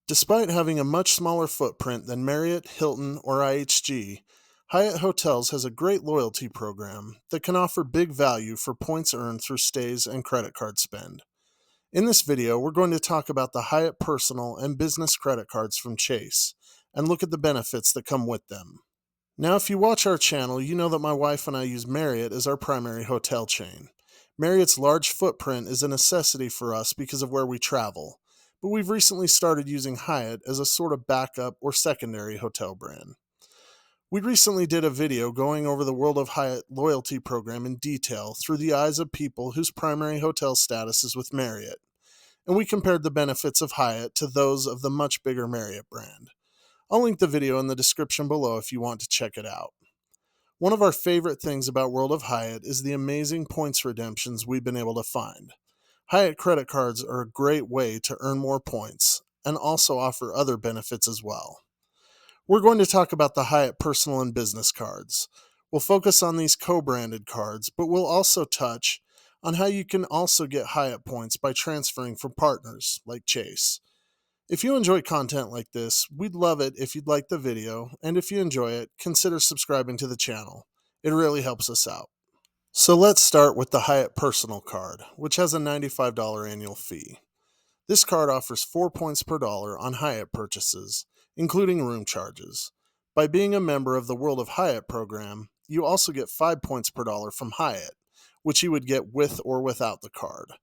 Despite having a much smaller footprint than Marriott, Hilton, or IHG, Hyatt Hotels has a great loyalty program that can offer big value for points earned through stays and credit card spend. In this video, we're going to talk about the Hyatt personal and business credit cards from Chase and look at the benefits that come with them. Now, if you watch our channel, you know that my wife and I use Marriott as our primary hotel chain. Marriott's large footprint is a necessity for us because of where we travel, but we've recently started using Hyatt as a sort of backup or secondary hotel brand. We recently did a video going over the World of Hyatt loyalty program in detail through the eyes of people whose primary hotel status is with Marriott, and we compared the benefits of Hyatt to those of the much bigger Marriott brand. I'll link the video in the description below if you want to check it out. One of our favorite things about World of Hyatt is the amazing points redemptions we've been able to find. Hyatt credit cards are a great way to earn more points and also offer other benefits as well. We're going to talk about the Hyatt personal and business cards. We'll focus on these co-branded cards, but we'll also touch on how you can also get Hyatt points by transferring from partners like Chase. If you enjoy content like this, we'd love it if you'd like the video, and if you enjoy it, consider subscribing to the channel. It really helps us out. So let's start with the Hyatt Personal Card, which has a $95 annual fee. This card offers 4 points per dollar on Hyatt purchases, including room charges. By being a member of the World of Hyatt program, you also get 5 points per dollar from Hyatt, which you would get with or without the card.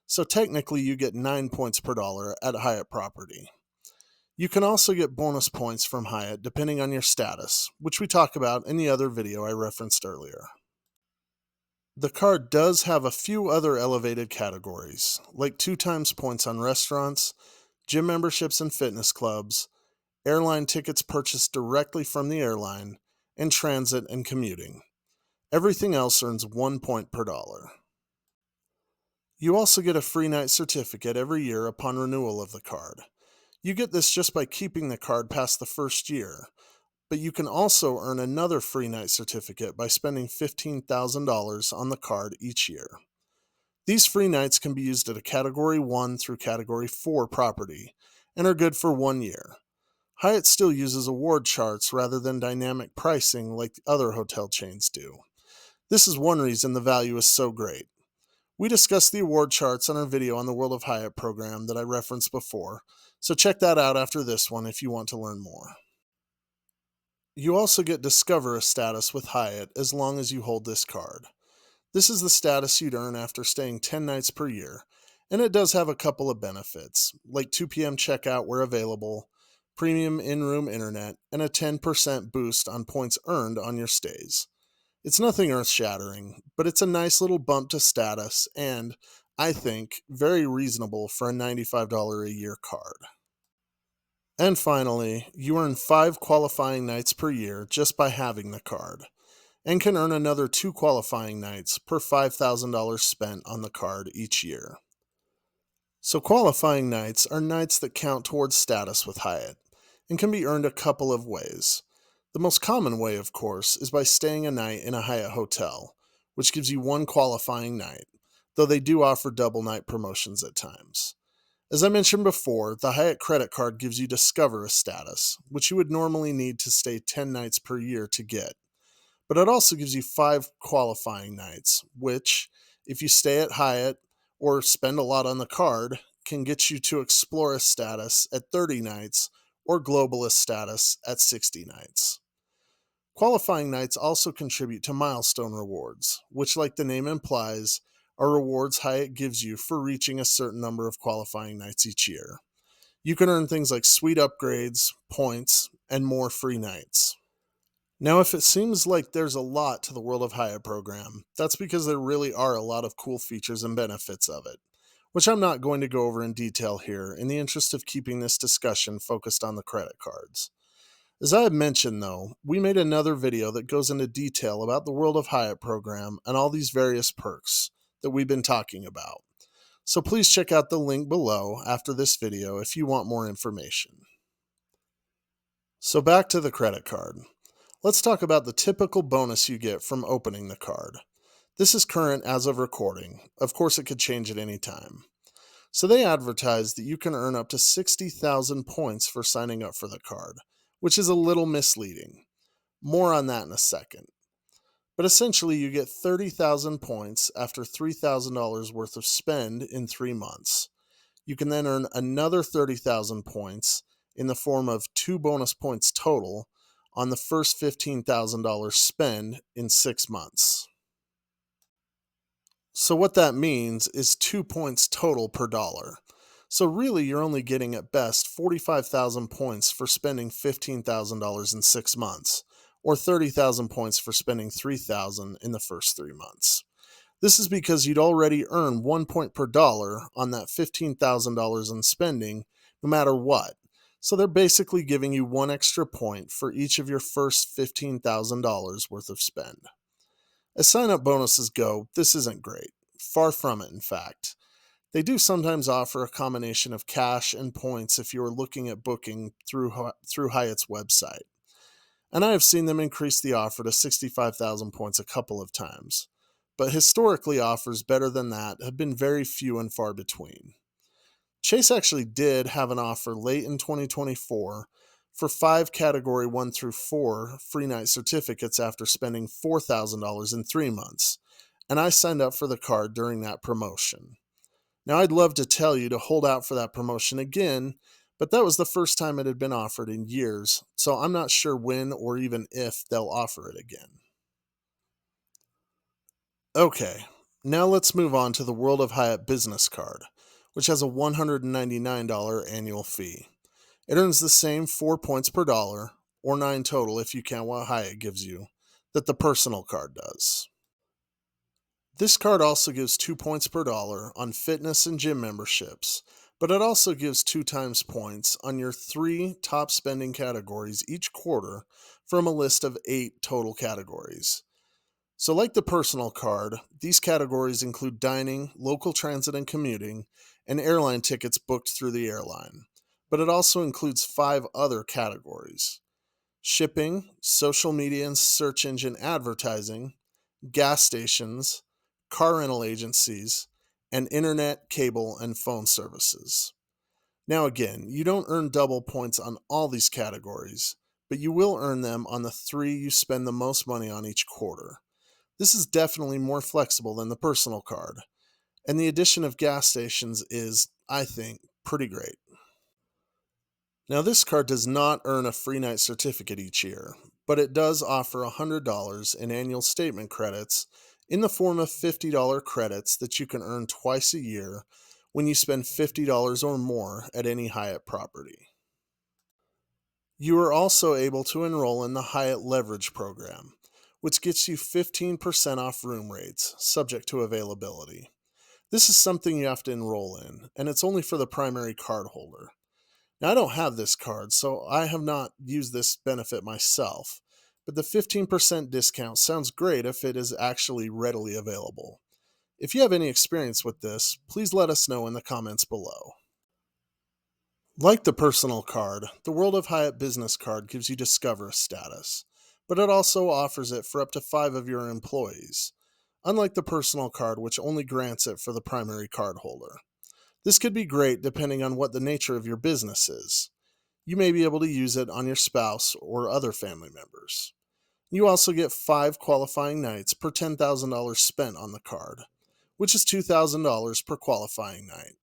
So technically you get 9 points per dollar at Hyatt property. You can also get bonus points from Hyatt depending on your status, which we talk about in the other video I referenced earlier. The card does have a few other elevated categories, like 2 times points on restaurants, gym memberships and fitness clubs, airline tickets purchased directly from the airline, and transit and commuting. Everything else earns 1 point per dollar. You also get a free night certificate every year upon renewal of the card. You get this just by keeping the card past the first year, but you can also earn another free night certificate by spending $15,000 on the card each year. These free nights can be used at a Category 1 through Category 4 property and are good for 1 year. Hyatt still uses award charts rather than dynamic pricing like other hotel chains do. This is one reason the value is so great. We discussed the award charts on our video on the World of Hyatt program that I referenced before, so check that out after this one if you want to learn more. You also get Discover a status with Hyatt as long as you hold this card. This is the status you'd earn after staying 10 nights per year, and it does have a couple of benefits, like 2 p.m. checkout where available, premium in-room internet, and a 10% boost on points earned on your stays. It's nothing earth-shattering, but it's a nice little bump to status and, I think, very reasonable for a $95 a year card. And finally, you earn 5 qualifying nights per year just by having the card, and can earn another 2 qualifying nights per $5,000 spent on the card each year. So qualifying nights are nights that count towards status with Hyatt, and can be earned a couple of ways. The most common way, of course, is by staying a night in a Hyatt hotel, which gives you 1 qualifying night, though they do offer double night promotions at times. As I mentioned before, the Hyatt credit card gives you Discover a status, which you would normally need to stay 10 nights per year to get. But it also gives you 5 qualifying nights, which, if you stay at Hyatt or spend a lot on the card, can get you to Explorer status at 30 nights or Globalist status at 60 nights. Qualifying nights also contribute to milestone rewards, which, like the name implies, are rewards Hyatt gives you for reaching a certain number of qualifying nights each year. You can earn things like suite upgrades, points, and more free nights. Now, if it seems like there's a lot to the World of Hyatt program, that's because there really are a lot of cool features and benefits of it, which I'm not going to go over in detail here in the interest of keeping this discussion focused on the credit cards. As I have mentioned, though, we made another video that goes into detail about the World of Hyatt program and all these various perks that we've been talking about. So please check out the link below after this video if you want more information. So back to the credit card. Let's talk about the typical bonus you get from opening the card. This is current as of recording. Of course, it could change at any time. So they advertise that you can earn up to 60,000 points for signing up for the card, which is a little misleading. More on that in a second. But essentially, you get 30,000 points after $3,000 worth of spend in 3 months. You can then earn another 30,000 points in the form of 2 bonus points total on the first $15,000 spend in 6 months. So what that means is 2 points total per dollar. So really, you're only getting at best 45,000 points for spending $15,000 in 6 months, or 30,000 points for spending 3,000 in the first 3 months. This is because you'd already earn 1 point per dollar on that $15,000 in spending, no matter what. So they're basically giving you 1 extra point for each of your first $15,000 worth of spend. As sign-up bonuses go, this isn't great. Far from it, in fact. They do sometimes offer a combination of cash and points if you are looking at booking through Hyatt's website. And I have seen them increase the offer to 65,000 points a couple of times. But historically, offers better than that have been very few and far between. Chase actually did have an offer late in 2024 for 5 Category 1 through 4 free night certificates after spending $4,000 in 3 months, and I signed up for the card during that promotion. Now, I'd love to tell you to hold out for that promotion again, but that was the first time it had been offered in years, so I'm not sure when or even if they'll offer it again. Okay, now let's move on to the World of Hyatt business card, which has a $199 annual fee. It earns the same 4 points per dollar, or 9 total if you count what Hyatt gives you, that the personal card does. This card also gives 2 points per dollar on fitness and gym memberships, but it also gives 2 times points on your 3 top spending categories each quarter from a list of 8 total categories. So, like the personal card, these categories include dining, local transit and commuting, and airline tickets booked through the airline. But it also includes 5 other categories: shipping, social media and search engine advertising, gas stations, car rental agencies, and internet, cable, and phone services. Now, again, you don't earn double points on all these categories, but you will earn them on the 3 you spend the most money on each quarter. This is definitely more flexible than the personal card, and the addition of gas stations is, I think, pretty great. Now, this card does not earn a free night certificate each year, but it does offer $100 in annual statement credits in the form of $50 credits that you can earn twice a year when you spend $50 or more at any Hyatt property. You are also able to enroll in the Hyatt Leverage Program, which gets you 15% off room rates, subject to availability. This is something you have to enroll in, and it's only for the primary card holder. Now, I don't have this card, so I have not used this benefit myself, but the 15% discount sounds great if it is actually readily available. If you have any experience with this, please let us know in the comments below. Like the personal card, the World of Hyatt business card gives you Discover status, but it also offers it for up to 5 of your employees, unlike the personal card, which only grants it for the primary card holder. This could be great depending on what the nature of your business is. You may be able to use it on your spouse or other family members. You also get 5 qualifying nights per $10,000 spent on the card, which is $2,000 per qualifying night,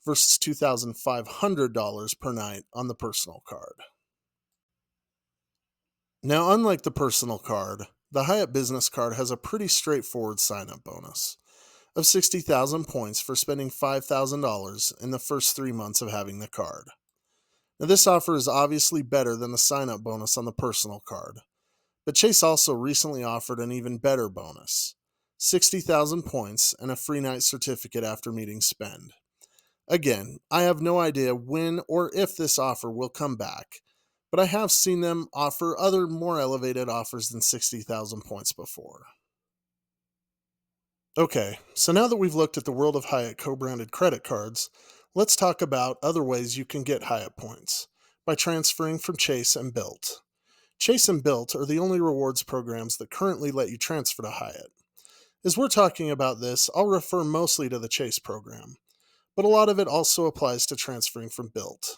versus $2,500 per night on the personal card. Now, unlike the personal card, the Hyatt Business Card has a pretty straightforward sign-up bonus of 60,000 points for spending $5,000 in the first 3 months of having the card. Now, this offer is obviously better than the sign-up bonus on the personal card, but Chase also recently offered an even better bonus: 60,000 points and a free night certificate after meeting spend. Again, I have no idea when or if this offer will come back, but I have seen them offer other more elevated offers than 60,000 points before. Okay, so now that we've looked at the World of Hyatt co-branded credit cards, let's talk about other ways you can get Hyatt points by transferring from Chase and BILT. Chase and BILT are the only rewards programs that currently let you transfer to Hyatt. As we're talking about this, I'll refer mostly to the Chase program, but a lot of it also applies to transferring from BILT.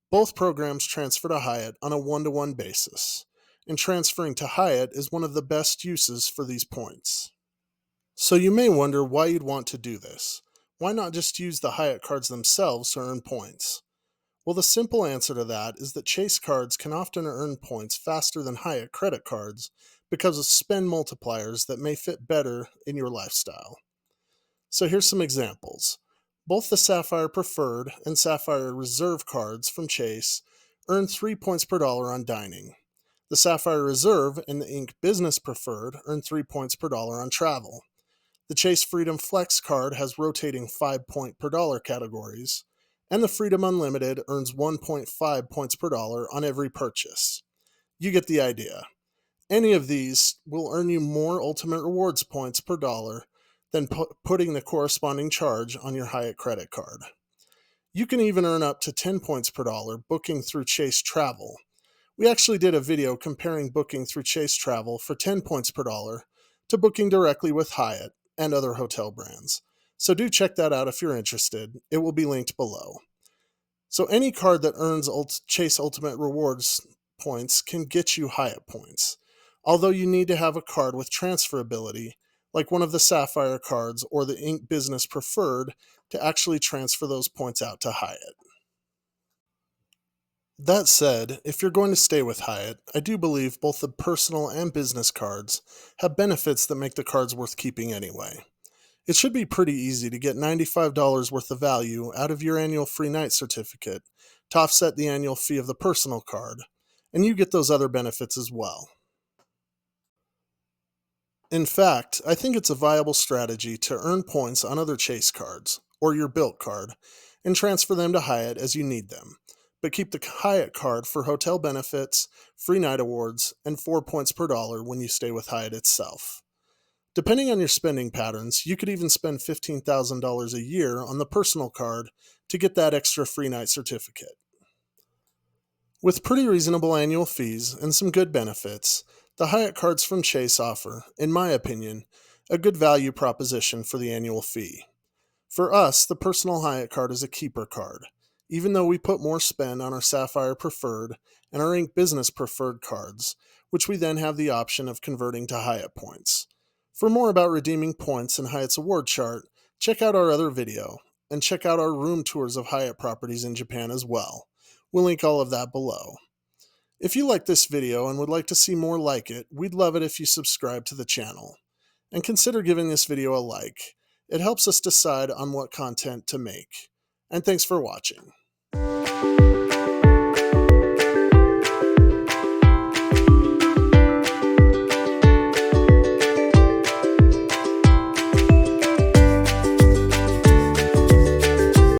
Both programs transfer to Hyatt on a one-to-one basis, and transferring to Hyatt is one of the best uses for these points. So you may wonder why you'd want to do this. Why not just use the Hyatt cards themselves to earn points? Well, the simple answer to that is that Chase cards can often earn points faster than Hyatt credit cards because of spend multipliers that may fit better in your lifestyle. So here's some examples. Both the Sapphire Preferred and Sapphire Reserve cards from Chase earn 3 points per dollar on dining. The Sapphire Reserve and the Ink Business Preferred earn 3 points per dollar on travel. The Chase Freedom Flex card has rotating 5 point per dollar categories, and the Freedom Unlimited earns 1.5 points per dollar on every purchase. You get the idea. Any of these will earn you more Ultimate Rewards points per dollar than putting the corresponding charge on your Hyatt credit card. You can even earn up to 10 points per dollar booking through Chase Travel. We actually did a video comparing booking through Chase Travel for 10 points per dollar to booking directly with Hyatt and other hotel brands. So do check that out if you're interested. It will be linked below. So any card that earns Chase Ultimate Rewards points can get you Hyatt points, although you need to have a card with transferability, like one of the Sapphire cards or the Ink Business Preferred, to actually transfer those points out to Hyatt. That said, if you're going to stay with Hyatt, I do believe both the personal and business cards have benefits that make the cards worth keeping anyway. It should be pretty easy to get $95 worth of value out of your annual free night certificate to offset the annual fee of the personal card, and you get those other benefits as well. In fact, I think it's a viable strategy to earn points on other Chase cards, or your BILT card, and transfer them to Hyatt as you need them, but keep the Hyatt card for hotel benefits, free night awards, and 4 points per dollar when you stay with Hyatt itself. Depending on your spending patterns, you could even spend $15,000 a year on the personal card to get that extra free night certificate. With pretty reasonable annual fees and some good benefits, the Hyatt cards from Chase offer, in my opinion, a good value proposition for the annual fee. For us, the personal Hyatt card is a keeper card, even though we put more spend on our Sapphire Preferred and our Ink Business Preferred cards, which we then have the option of converting to Hyatt points. For more about redeeming points and Hyatt's award chart, check out our other video, and check out our room tours of Hyatt properties in Japan as well. We'll link all of that below. If you like this video and would like to see more like it, we'd love it if you subscribe to the channel. And consider giving this video a like. It helps us decide on what content to make. And thanks for watching.